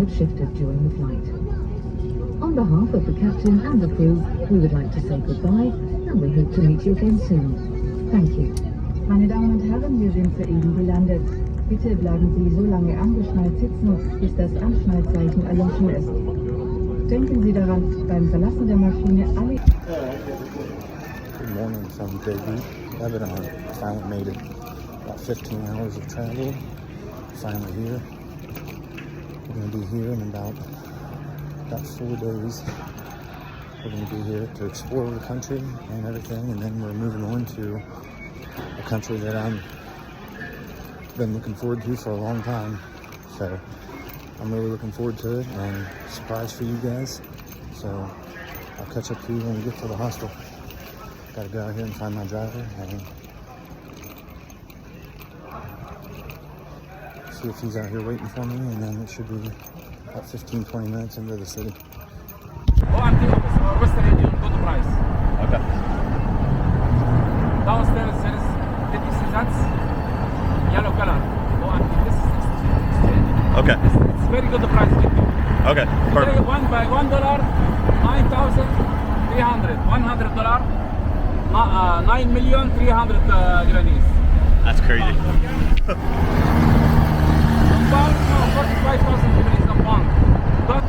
have shifted during the flight. On behalf of the captain and the crew, we would like to say goodbye and we hope to meet you again soon. Thank you. Meine Damen und Herren, wir sind soeben gelandet. Bitte bleiben Sie so lange angeschnallt sitzen, bis das Anschnallzeichen erloschen ist. Denken Sie daran, beim Verlassen der Maschine alle... Good morning from Beirut, Lebanon. Finally made it. About 15 hours of travel. Finally here. We're going to be here in about 4 days. We're going to be here to explore the country and everything, and then we're moving on to a country that I've been looking forward to for a long time. So I'm really looking forward to it, and surprise for you guys. So I'll catch up to you when we get to the hostel. Got to go out here and find my driver and see if he's out here waiting for me, and then it should be about 15-20 minutes into the city. Western Union, good price. Okay. Downstairs there is 50 cents, yellow color. This is exchange. Okay. It's very good price. Okay. Perfect. One by $1, 9,300. $100, 9,300,000 Lebanese. That's crazy. Pound, no, 45,000 Lebanese a pound. But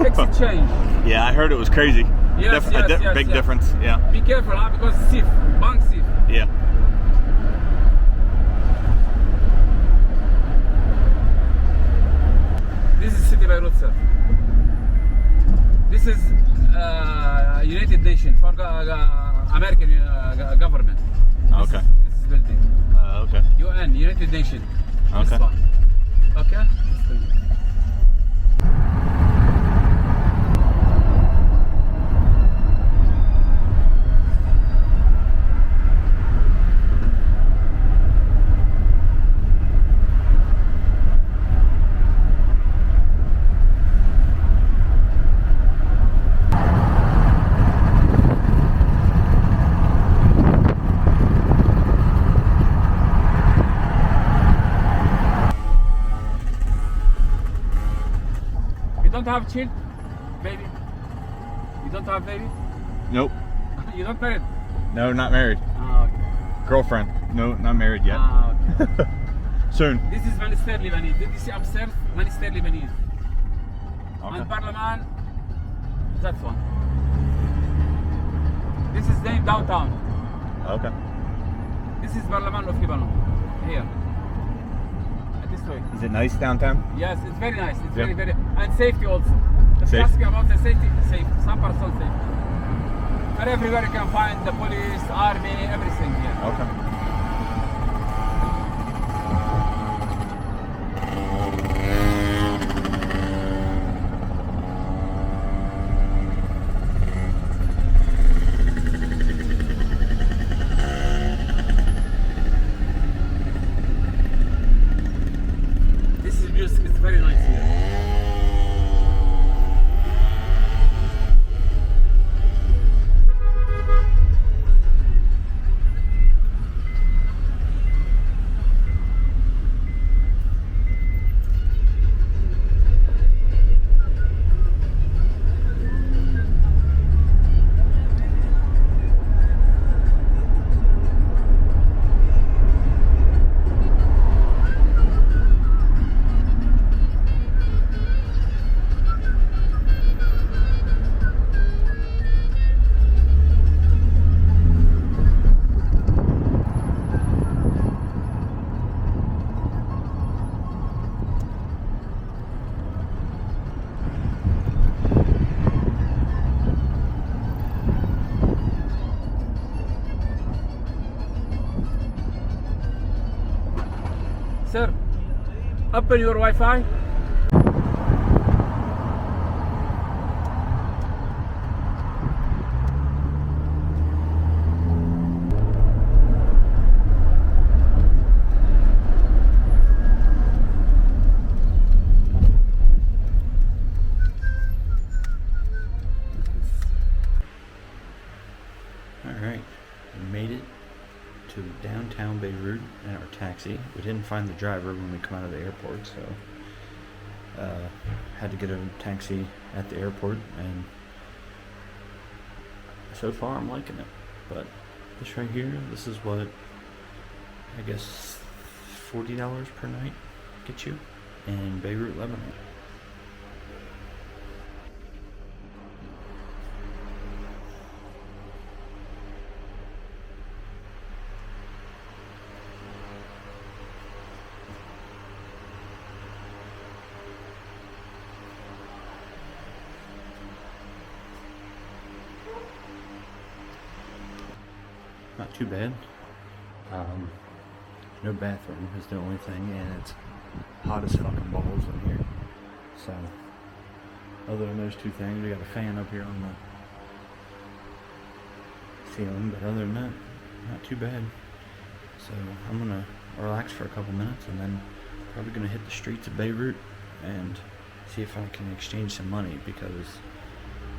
exchange. Yeah, I heard it was crazy. Yes, Big difference. Yeah. Be careful, huh? Because thief, bank thief. Yeah. This is City Beirut, sir. This is United Nations for American government. Okay. This is building. Okay. UN, United Nations. Okay. This one. Okay? This building. You don't have child, baby? You don't have baby? Nope. You don't married? No, not married. Ah, okay. Girlfriend. No, not married yet. Ah, okay. Soon. This is Minister Lebanese. Did you see upstairs? Minister Lebanese. Okay. And Parliament, that one. This is named downtown. Okay. This is Parliament of Lebanon. Here. This way. Is it nice downtown? Yes, it's very nice. It's Yep. very, and safety also. If you Safe. ask me about the safety, safe. Some percent safe. And everywhere you can find the police, army, everything here. Okay. This is just, it's very nice here. Sir, open your Wi-Fi. Alright, we made it to downtown Beirut in our taxi. We didn't find the driver when we come out of the airport, so Had to get a taxi at the airport, and so far I'm liking it. But this right here, this is what I guess $40 per night gets you in Beirut, Lebanon. Not too bad. No bathroom is the only thing, and it's hot as fucking balls in here. So, other than those two things, we got a fan up here on the ceiling, but other than that, not too bad. So, I'm gonna relax for a couple minutes, and then probably gonna hit the streets of Beirut and see if I can exchange some money, because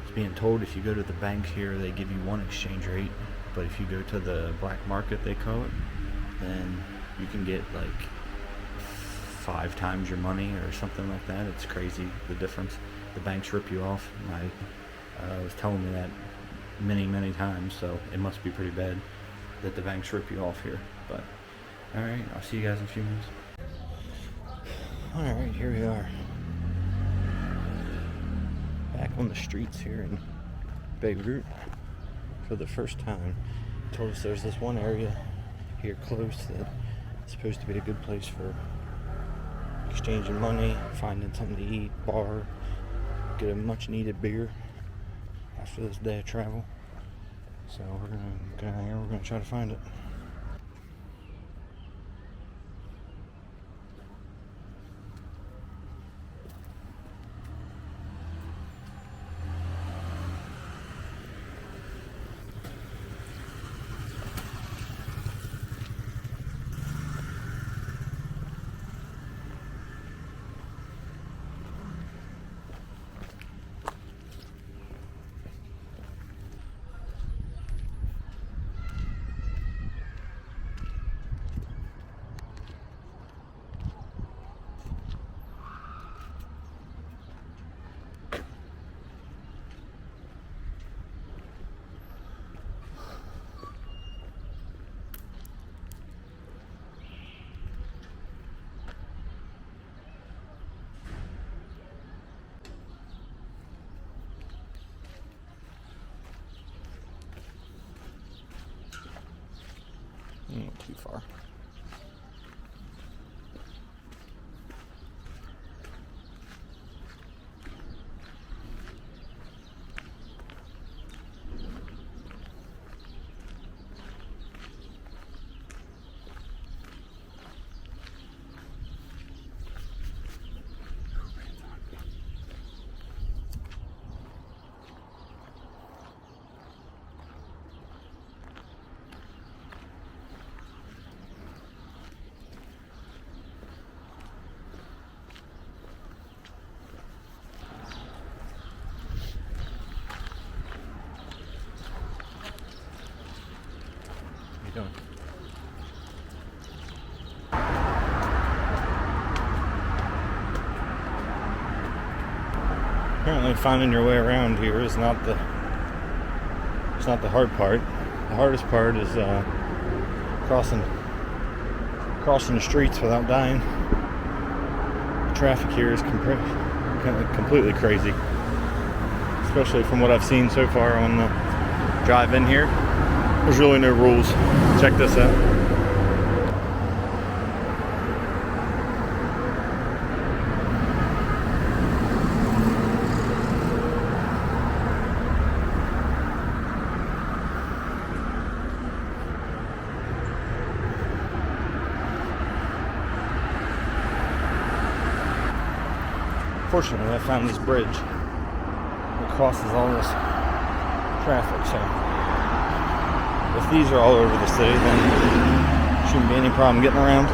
it's being told if you go to the bank here, they give you one exchange rate, but if you go to the black market, they call it, then you can get like 5 times your money or something like that. It's crazy, the difference. The banks rip you off. My was telling me that many times, so it must be pretty bad that the banks rip you off here. But alright, I'll see you guys in a few minutes. Alright, here we are. Back on the streets here in Beirut for the first time. Told us there's this one area here close that is supposed to be a good place for exchanging money, finding something to eat, bar, get a much needed beer after this day of travel. So we're gonna go down here, we're gonna try to find it. Not too far. Doing. Apparently finding your way around here is not the hard part. The hardest part is crossing the streets without dying. The traffic here is completely crazy, especially from what I've seen so far on the drive in here. There's really no rules. Check this out. Fortunately, I found this bridge that crosses all this traffic, so if these are all over the city, then shouldn't be any problem getting around.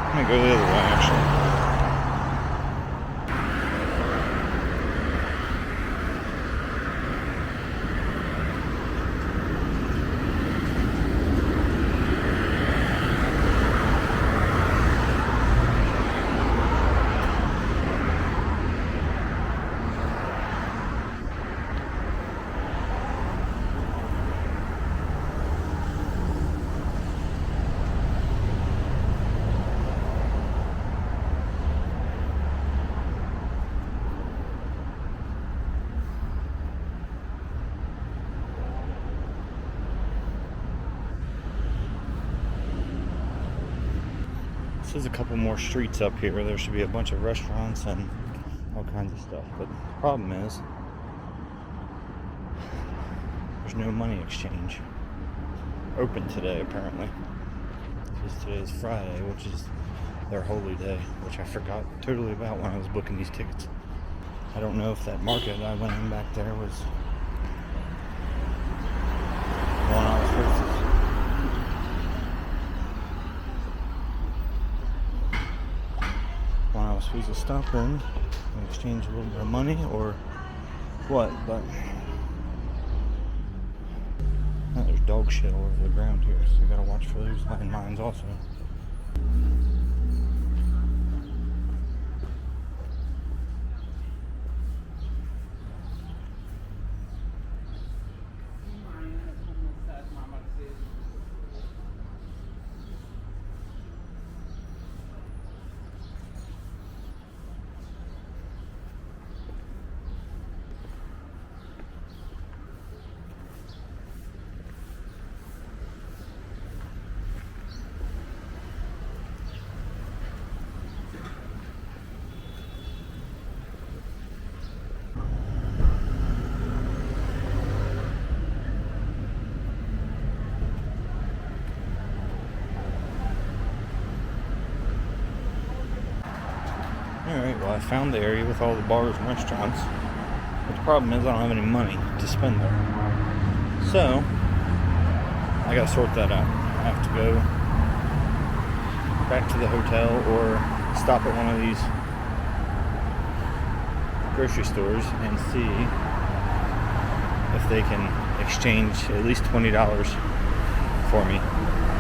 I'm gonna go the other way, actually. So there's a couple more streets up here. There should be a bunch of restaurants and all kinds of stuff. But the problem is, there's no money exchange open today, apparently. Because today is Friday, which is their holy day, which I forgot totally about when I was booking these tickets. I don't know if that market I went in back there was one I was supposed to stop in and exchange a little bit of money or what, but oh, there's dog shit all over the ground here, so you gotta watch for those landmines also. Alright, well I found the area with all the bars and restaurants, but the problem is I don't have any money to spend there. So, I gotta sort that out. I have to go back to the hotel or stop at one of these grocery stores and see if they can exchange at least $20 for me,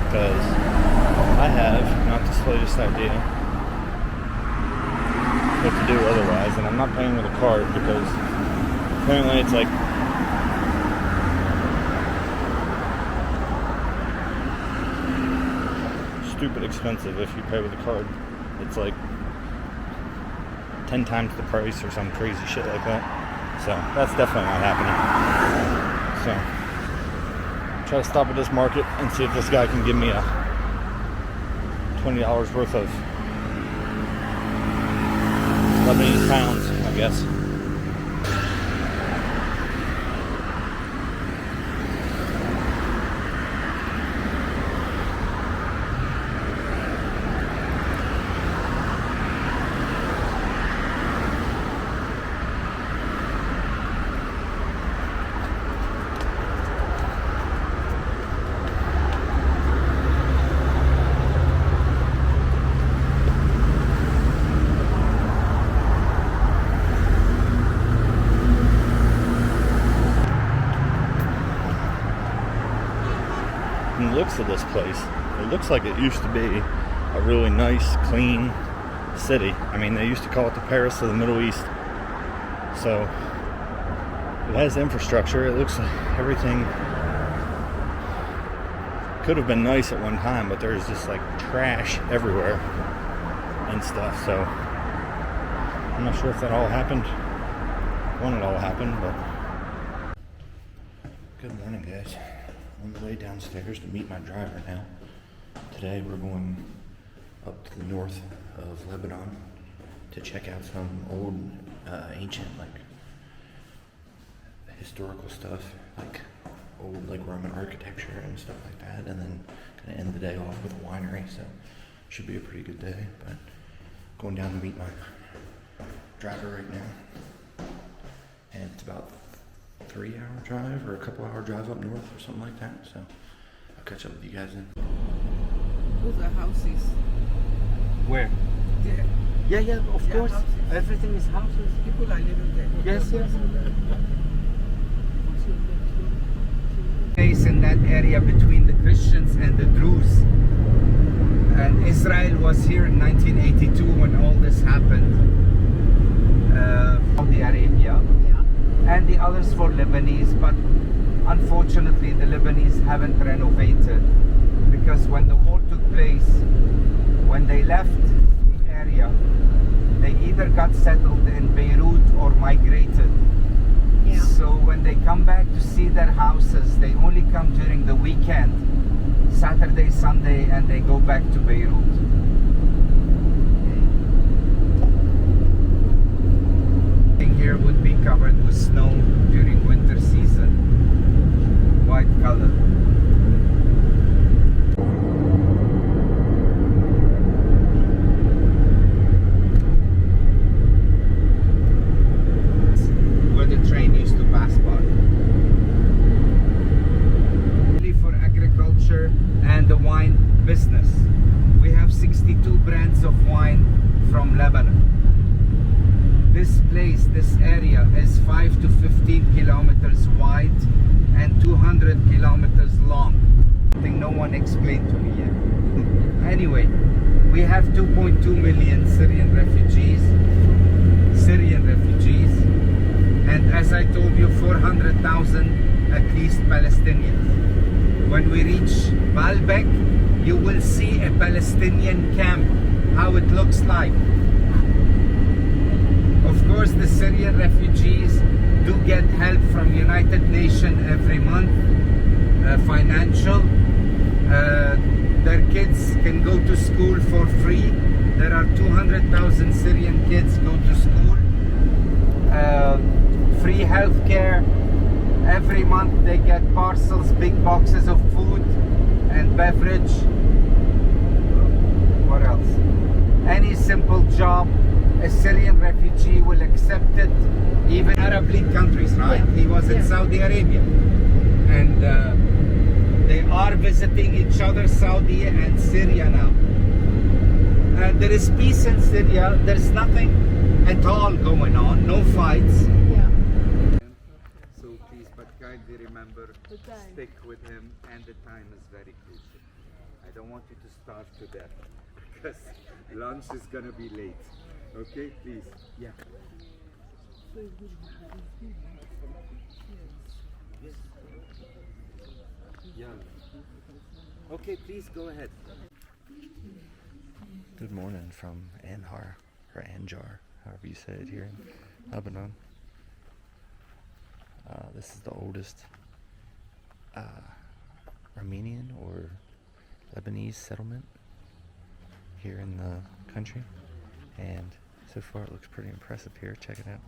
because I have not the slightest idea what to do otherwise, and I'm not paying with a card because apparently it's like stupid expensive if you pay with a card. It's like 10 times the price or some crazy shit like that. So that's definitely not happening. So try to stop at this market and see if this guy can give me a $20 worth of Lebanese pounds, I guess. The looks of this place, it looks like it used to be a really nice, clean city. I mean, they used to call it the Paris of the Middle East. So it has infrastructure. It looks like everything could have been nice at one time, but there's just like trash everywhere and stuff. So I'm not sure if that all happened when it all happened, but good morning, guys. On the way downstairs to meet my driver now. Today we're going up to the north of Lebanon to check out some old, ancient, like, historical stuff, like old, like, Roman architecture and stuff like that, and then kind of end the day off with a winery, so should be a pretty good day. But going down to meet my driver right now, and it's about 3-hour drive or a couple-hour drive up north or something like that. So I'll catch up with you guys then. Those are houses. Where? There. Yeah, of course. Houses. Everything is houses. People are living there. Yes. Place in that area between the Christians and the Druze. And Israel was here in 1982 when all this happened. Saudi Arabia. And the others for Lebanese, but unfortunately the Lebanese haven't renovated, because when the war took place, when they left the area, they either got settled in Beirut or migrated. Yeah. So when they come back to see their houses, they only come during the weekend, Saturday, Sunday, and they go back to Beirut. this area is 5 to 15 kilometers wide and 200 kilometers long. Something no one explained to me yet. Anyway, we have 2.2 million Syrian refugees, and as I told you, 400,000 at least Palestinians. When we reach Baalbek, you will see a Palestinian camp, how it looks like. Of course, the Syrian refugees do get help from United Nations every month, financial. Their kids can go to school for free. There are 200,000 Syrian kids go to school. Free health care. Every month they get parcels, big boxes of food and beverage. What else? Any simple job, a Syrian refugee will accept it. Even Arab League countries, right? He was in Saudi Arabia. And they are visiting each other, Saudi and Syria now. There is peace in Syria. There's nothing at all going on, no fights. So please, but kindly remember, stick with him, and the time is very crucial. I don't want you to starve to death because lunch is gonna be late. Okay, please. Yeah. Yes. Yeah. Okay, please go ahead. Good morning from Anhar, or Anjar, however you say it here in Lebanon. This is the oldest Armenian or Lebanese settlement here in the country, and so far it looks pretty impressive here. Check it out.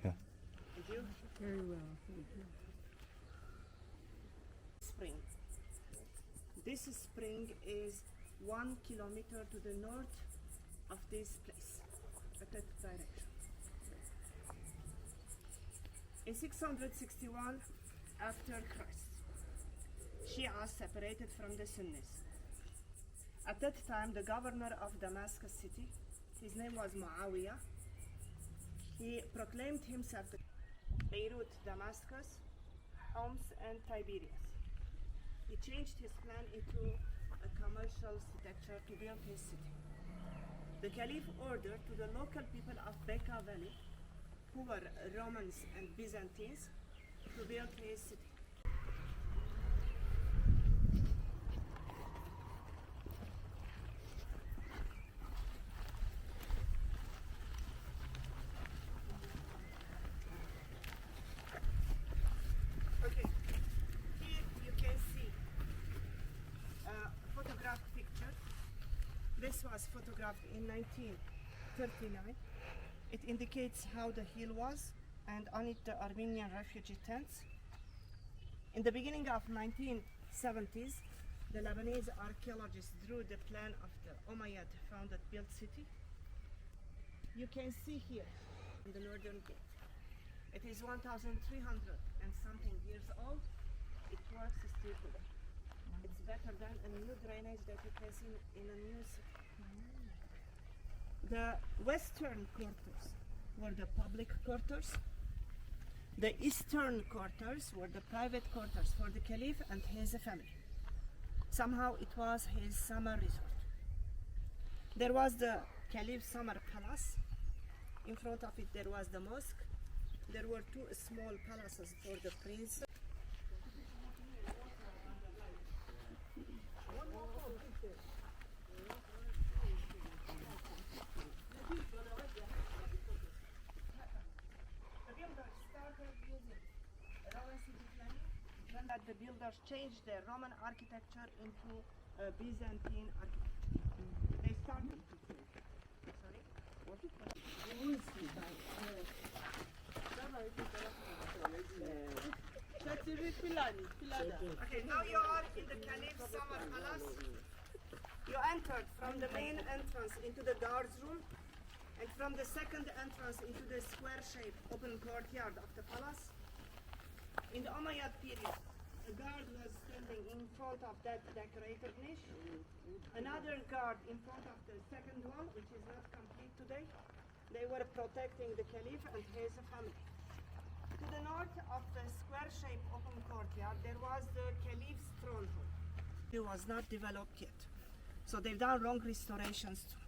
Yeah. Very well, thank you. Spring. This spring is 1 kilometer to the north of this place, at that direction. In 661 after Christ, Shia separated from the Sunnis. At that time, the governor of Damascus city, his name was Muawiyah, he proclaimed himself Beirut, Damascus, Homs, and Tiberias. He changed his plan into a commercial structure to build his city. The Caliph ordered to the local people of Bekaa Valley, who were Romans and Byzantines, to build his city. This was photographed in 1939. It indicates how the hill was, and on it the Armenian refugee tents. In the beginning of 1970s, the Lebanese archaeologists drew the plan of the Umayyad founded built city. You can see here on the northern gate. It is 1,300 and something years old. It works still today. It's better than a new drainage that you can see in a new city. The western quarters were the public quarters. The eastern quarters were the private quarters for the Caliph and his family. Somehow it was his summer resort. There was the Caliph's summer palace. In front of it there was the mosque. There were two small palaces for the prince. Umayyad, the builders changed their Roman architecture into Byzantine architecture. They started. Sorry? Okay, now you are in the Caliph's summer palace. You entered from the main entrance into the guards room, and from the second entrance into the square-shaped open courtyard of the palace. In the Umayyad period, a guard was standing in front of that decorated niche, another guard in front of the second one, which is not complete today. They were protecting the Caliph and his family. To the north of the square-shaped open courtyard, there was the Caliph's throne hall. It was not developed yet, so they've done long restorations too.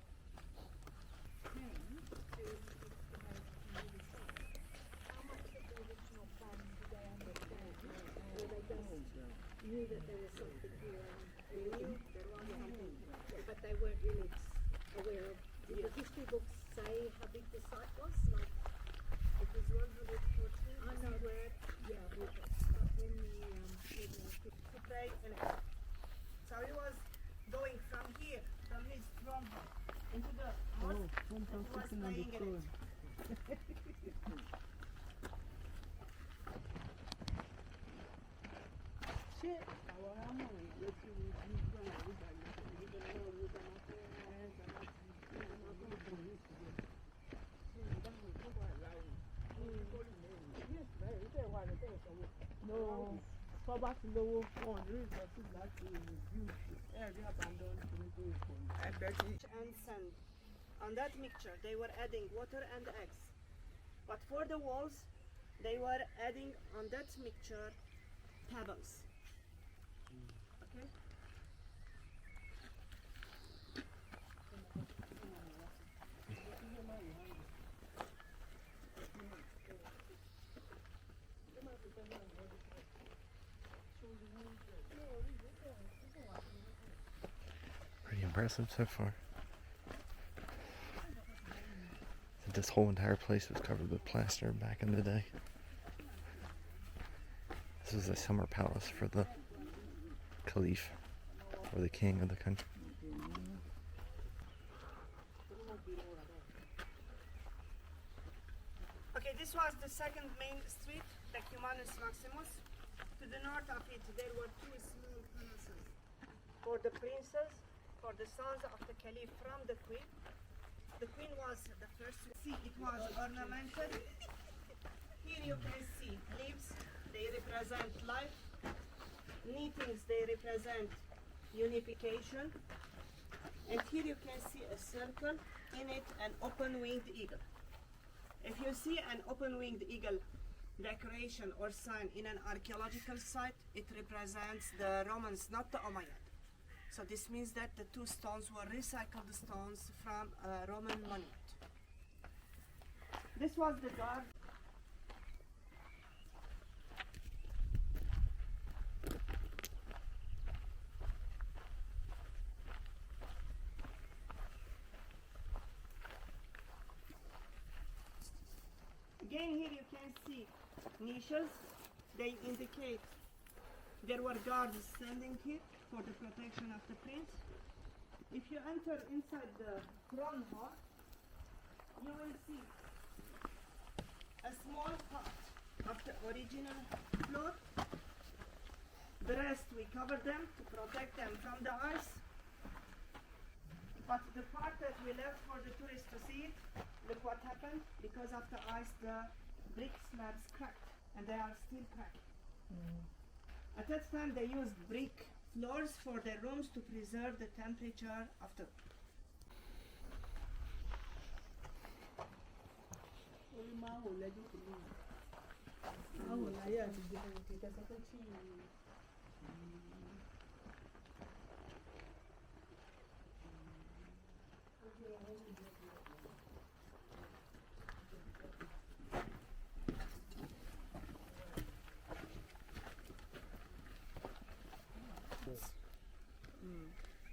Knew that there was something here, and they knew there was something, but they weren't really aware of. Did the history books say how big the site was? Like it was 114 square. Yeah, but when To pray in it. So he was going from here, from his throne hall, into the mosque, and he was praying in it. No, poverty lówó wọn ní ìtọ́sí láti reduce every abandoned community. And sand. On that mixture, they were adding water and eggs. But for the walls, they were adding on that mixture pebbles. Okay? Pretty impressive so far. This whole entire place was covered with plaster back in the day. This was a summer palace for the Caliph, or the king of the country. Okay, this was the second main street, the Cumanus Maximus. To the north of it, there were two small palaces for the princes, for the sons of the Caliph from the queen. The queen was the first. See, it was ornamented. Here you can see leaves, they represent life. Knittings, they represent unification. And here you can see a circle, in it an open-winged eagle. If you see an open-winged eagle decoration or sign in an archaeological site, it represents the Romans, not the Umayyad. So this means that the two stones were recycled stones from a Roman monument. This was the guard. Again, here you can see niches. They indicate there were guards standing here for the protection of the prince. If you enter inside the throne hall, you will see a small part of the original floor. The rest we covered them to protect them from the ice. But the part that we left for the tourists to see it, look what happened. Because of the ice, the brick slabs cracked, and they are still cracking. At that time, they used brick floors for their rooms to preserve the temperature of the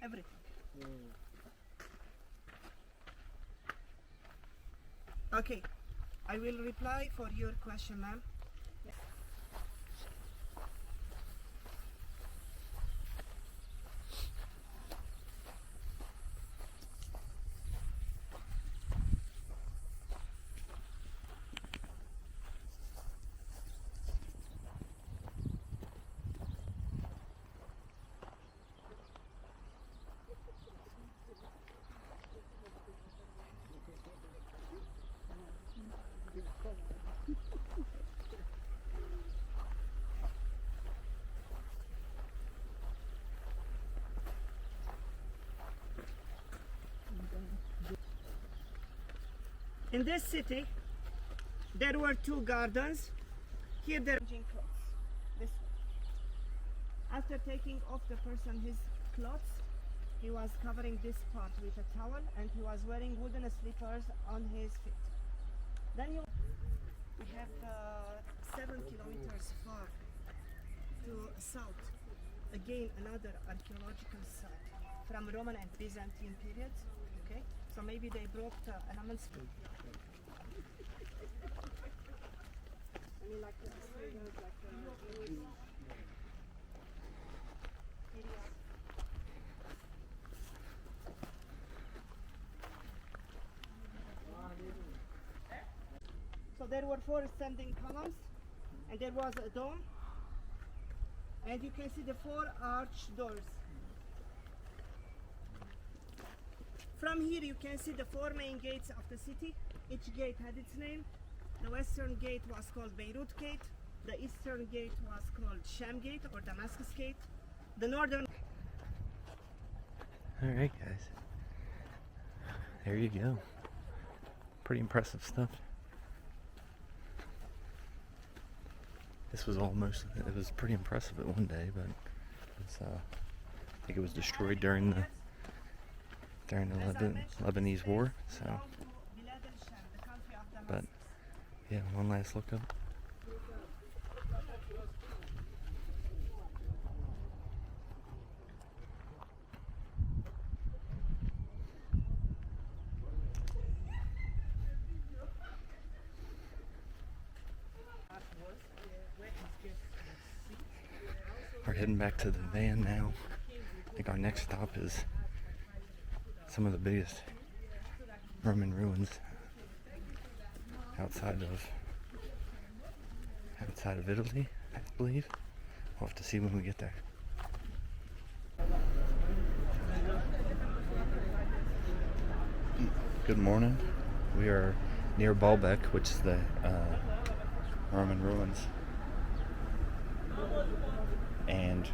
everything. Okay, I will reply for your question, ma'am. In this city, there were two gardens. Here they're changing clothes. This one. After taking off the person his clothes, he was covering this part with a towel and he was wearing wooden slippers on his feet. Then we have 7 kilometers far to south. Again, another archaeological site from Roman and Byzantine periods. Okay, so maybe they brought elements. I mean, like so there were 4 standing columns, and there was a dome, and you can see the 4 arched doors. From here you can see the 4 main gates of the city. Each gate had its name. The western gate was called Beirut Gate. The eastern gate was called Sham Gate or Damascus Gate. The northern... Alright guys, there you go. Pretty impressive stuff. This was almost, it was pretty impressive at one day, but it's, I think it was destroyed during the Lebanese war, so, but yeah, one last look up. We're heading back to the van now. I think our next stop is some of the biggest Roman ruins outside of Italy, I believe. We'll have to see when we get there. Good morning. We are near Baalbek, which is the Roman ruins. And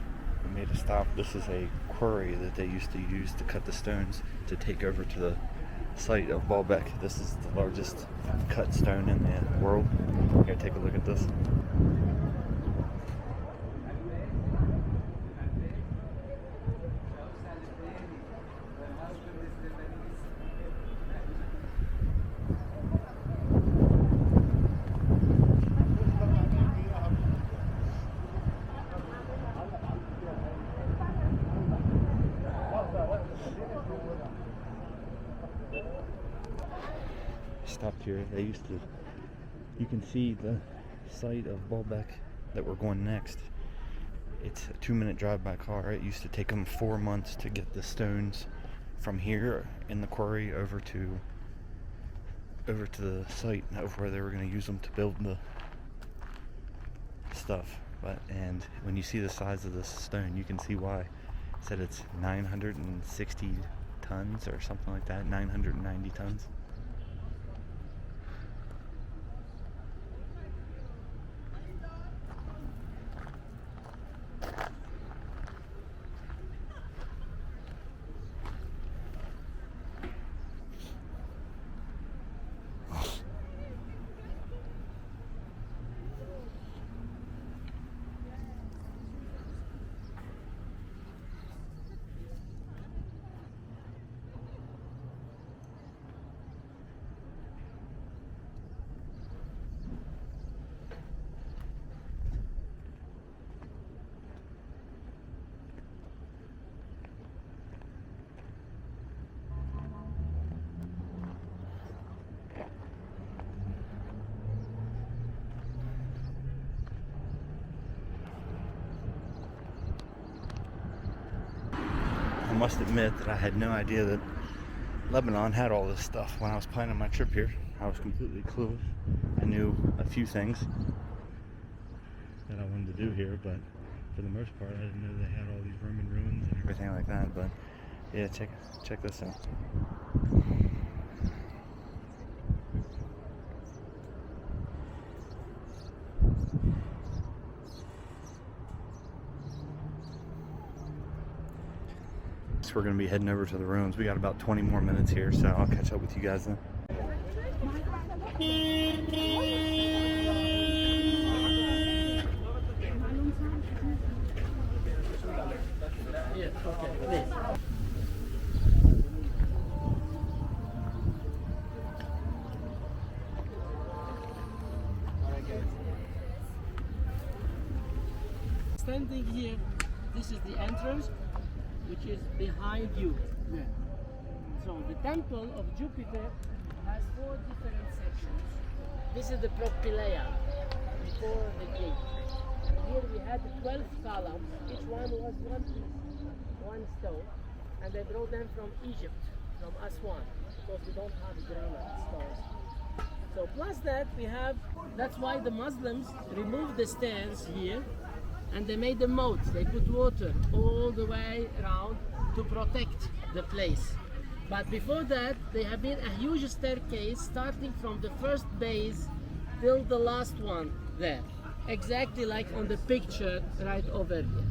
we made a stop. This is a quarry that they used to use to cut the stones to take over to the site of Baalbek. This is the largest cut stone in the world. Here, take a look at this. Stopped here. They used to, you can see the site of Baalbek that we're going next. It's a 2-minute drive by car. It used to take them 4 months to get the stones from here in the quarry over to the site of where they were going to use them to build the stuff. And when you see the size of this stone, you can see why. It said it's 960 tons or something like that, 990 tons. I must admit that I had no idea that Lebanon had all this stuff when I was planning my trip here. I was completely clueless. I knew a few things that I wanted to do here, but for the most part I didn't know they had all these Roman ruins and everything like that. But yeah, check this out. We're going to be heading over to the ruins. We got about 20 more minutes here, so I'll catch up with you guys then. Standing here, this is the entrance, which is behind you. Yeah. So the temple of Jupiter has 4 different sections. This is the propylaea, before the gate. And here we had 12 columns, each one was one piece, one stone, and they brought them from Egypt, from Aswan, because we don't have granite stones. So plus that we have, that's why the Muslims removed the stairs here, and they made a moat. They put water all the way around to protect the place. But before that, there have been a huge staircase starting from the first base till the last one there. Exactly like on the picture right over here.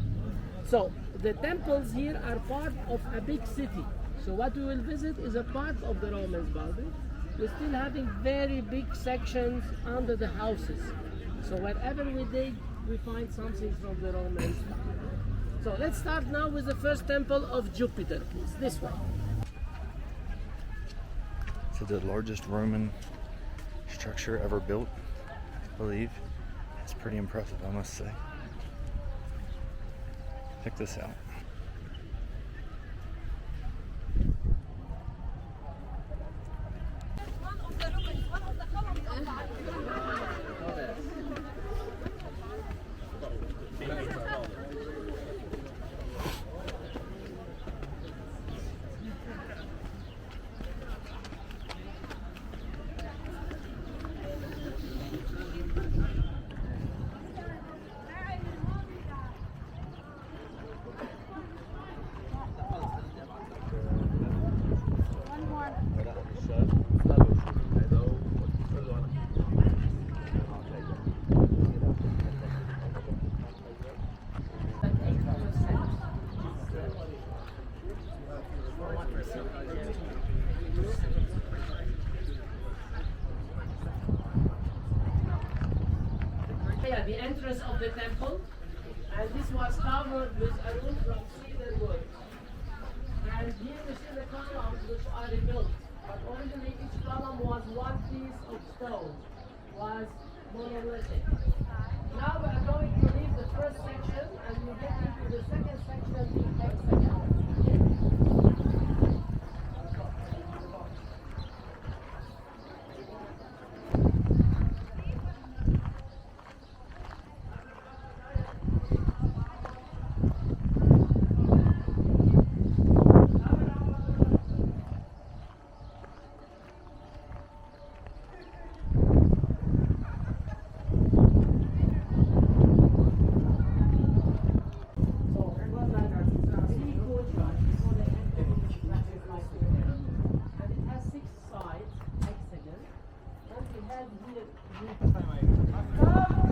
So the temples here are part of a big city. So what we will visit is a part of the Romans building. We're still having very big sections under the houses. So wherever we dig, we find something from the Romans. So let's start now with the first temple of Jupiter, please, this way. So the largest Roman structure ever built, I believe. It's pretty impressive, I must say. Check this out. Yeah, the entrance of the temple, and this was covered with a roof from cedar wood. And here we see the columns which are rebuilt, but originally each column was one piece of stone, was monolithic. Now we are going to leave the first section and we get into the second section, the hexagon.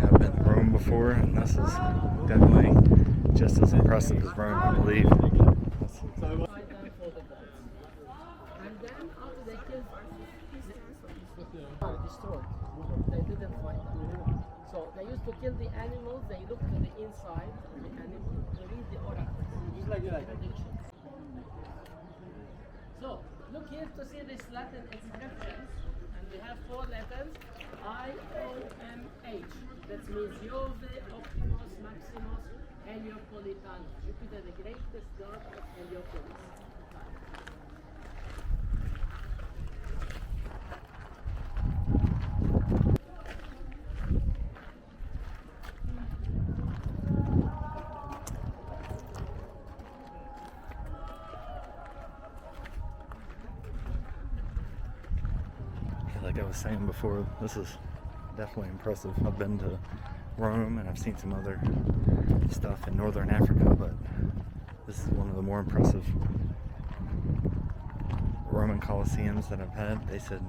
I've been to Rome before, and this is definitely just as impressive as Rome, I believe. And then after they killed, destroyed. They didn't fight them. So they used to kill the animals. They looked to the inside of the animal to read the oracles, predictions. So look here to see this Latin inscriptions, and we have 4 letters: I-O-M-H. That means Jove Optimus Maximus Heliopolitanus. Jupiter, the greatest god of Heliopolis. Like I was saying before, this is definitely impressive. I've been to Rome and I've seen some other stuff in northern Africa, but this is one of the more impressive Roman Colosseums that I've had. They said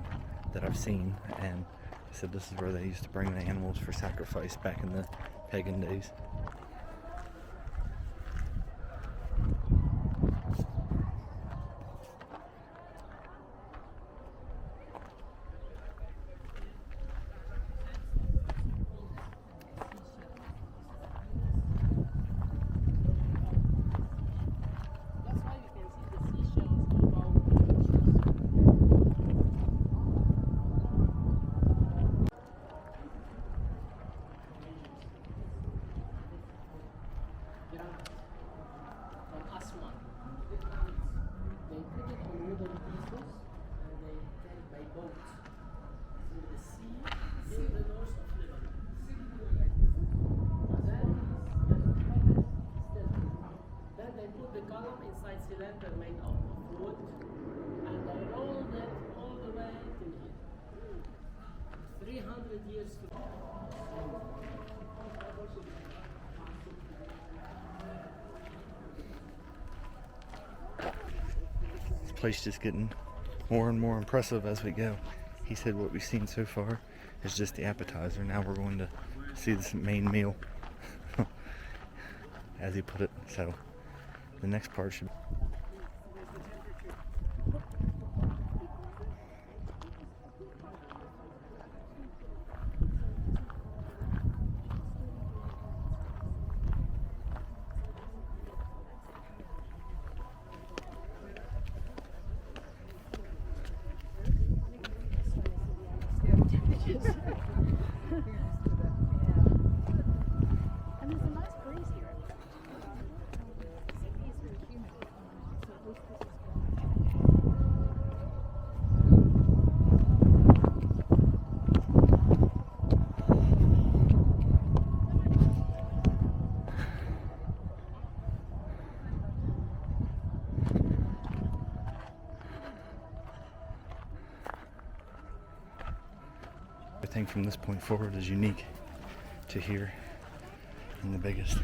that I've seen, and they said this is where they used to bring the animals for sacrifice back in the pagan days. boats through the sea in the north of Lebanon. Then they put the column inside cylinder made out of wood, and they rolled it all the way to here. 300 years to go. This place just getting more and more impressive as we go. He said what we've seen so far is just the appetizer. Now we're going to see this main meal, as he put it. So the next part should. And there's a nice breeze here. Everything from this point forward is unique to here and the biggest.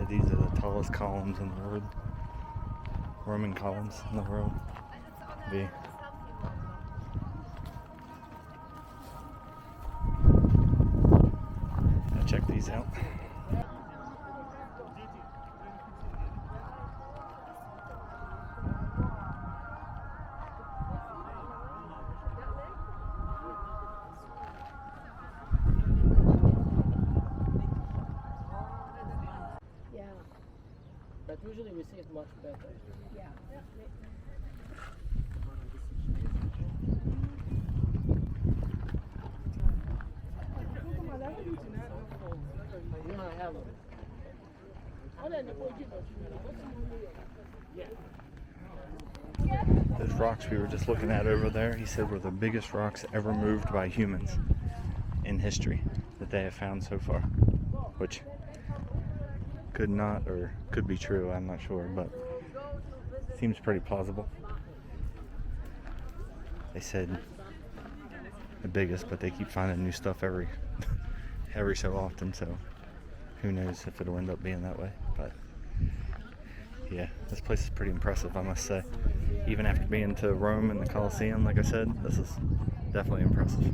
These are the tallest columns in the world. Roman columns in the world. Now check these out. But usually we see it much better. Yeah. No, I haven't. Those rocks we were just looking at over there, he said were the biggest rocks ever moved by humans in history that they have found so far, which could not or could be true, I'm not sure, but seems pretty plausible. They said the biggest, but they keep finding new stuff every so often, so who knows if it'll end up being that way. But yeah, this place is pretty impressive, I must say. Even after being to Rome and the Colosseum, like I said, this is definitely impressive.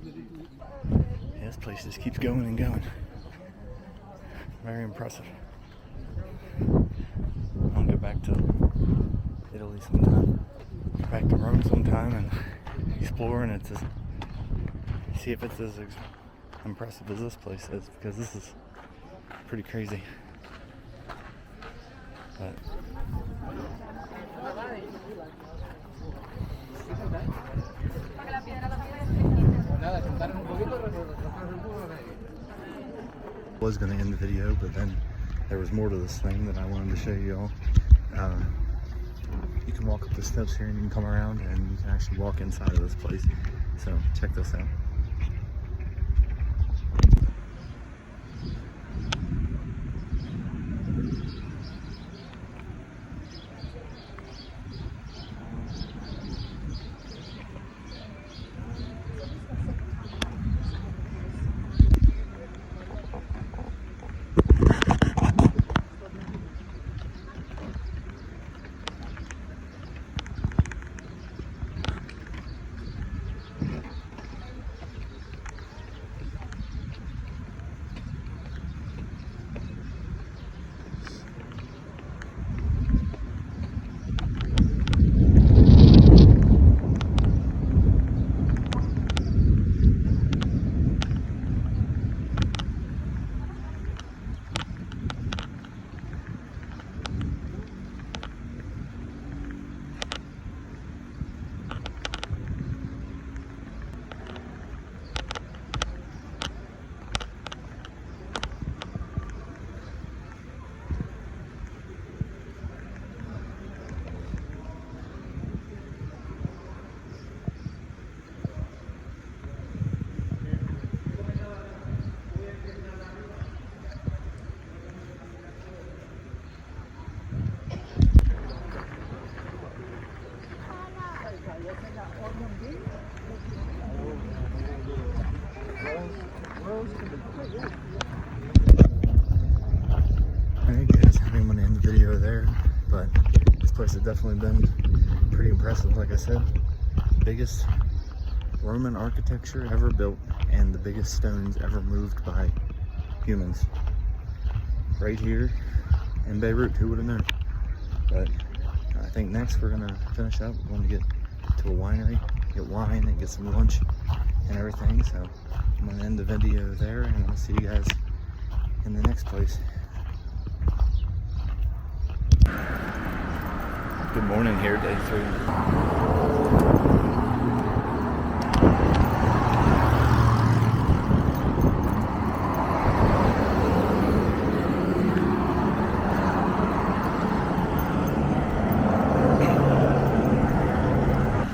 Yeah, this place just keeps going and going. Very impressive. I'll go back to Italy sometime. Back to Rome sometime and explore, and it's just see if it's as impressive as this place is, because this is pretty crazy. But I was going to end the video, but then there was more to this thing that I wanted to show you all. You can walk up the steps here and you can come around and you can actually walk inside of this place. So check this out. Alright guys, I didn't want to end the video there, but this place has definitely been pretty impressive. Like I said, biggest Roman architecture ever built and the biggest stones ever moved by humans. Right here in Beirut, who would have known? But I think next we're going to finish up. We're going to get to a winery, get wine and get some lunch and everything. So I'm going to end the video there and I'll see you guys in the next place. Good morning here, day 3.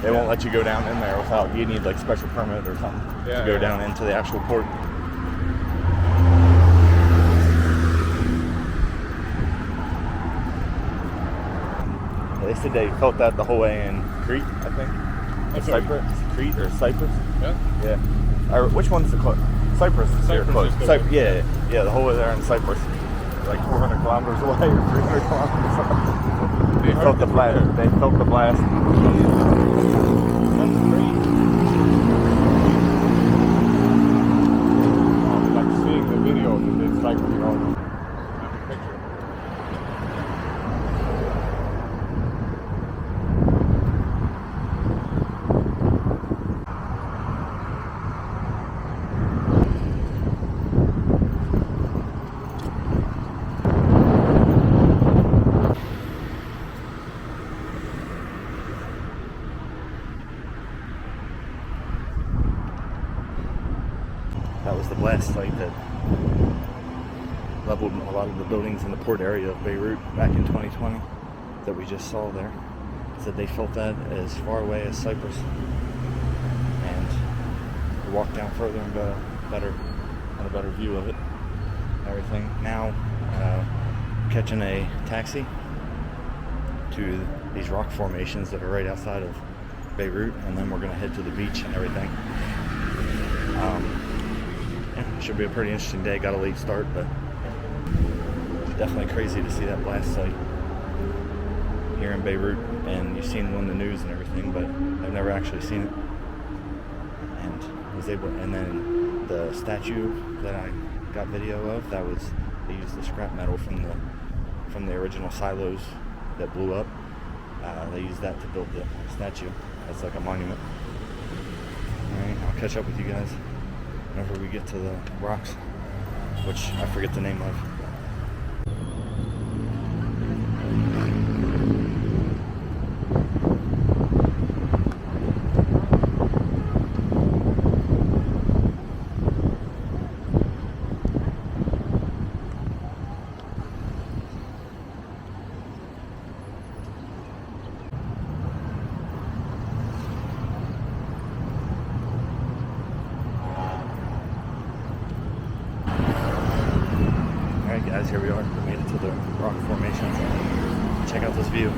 They won't let you go down in there without, you need like special permit or something to go down into the actual port. They said they felt that the whole way in Crete, I think. Cyprus? Crete or Cyprus? Yeah. Or which one's the close? Cyprus is here close. Yeah, the whole way there in Cyprus. Like 400 kilometers away or 300 kilometers away. They felt the blast. They felt the blast. That's great. Like seeing the video, it's like, you know, that was the blast site that leveled a lot of the buildings in the port area of Beirut back in 2020 that we just saw there. Said they felt that as far away as Cyprus. And we walked down further and got a better view of it. Everything. Now catching a taxi to these rock formations that are right outside of Beirut, and then we're going to head to the beach and everything. Should be a pretty interesting day. Got a late start, but definitely crazy to see that blast site here in Beirut. And you've seen it on the news and everything, but I've never actually seen it. And it was they were, and then the statue that I got video of, that was, they used the scrap metal from the original silos that blew up. They used that to build the statue. That's like a monument. Alright, I'll catch up with you guys whenever we get to the rocks, which I forget the name of. Alright guys, here we are. We made it to the rock formation. Check out this view.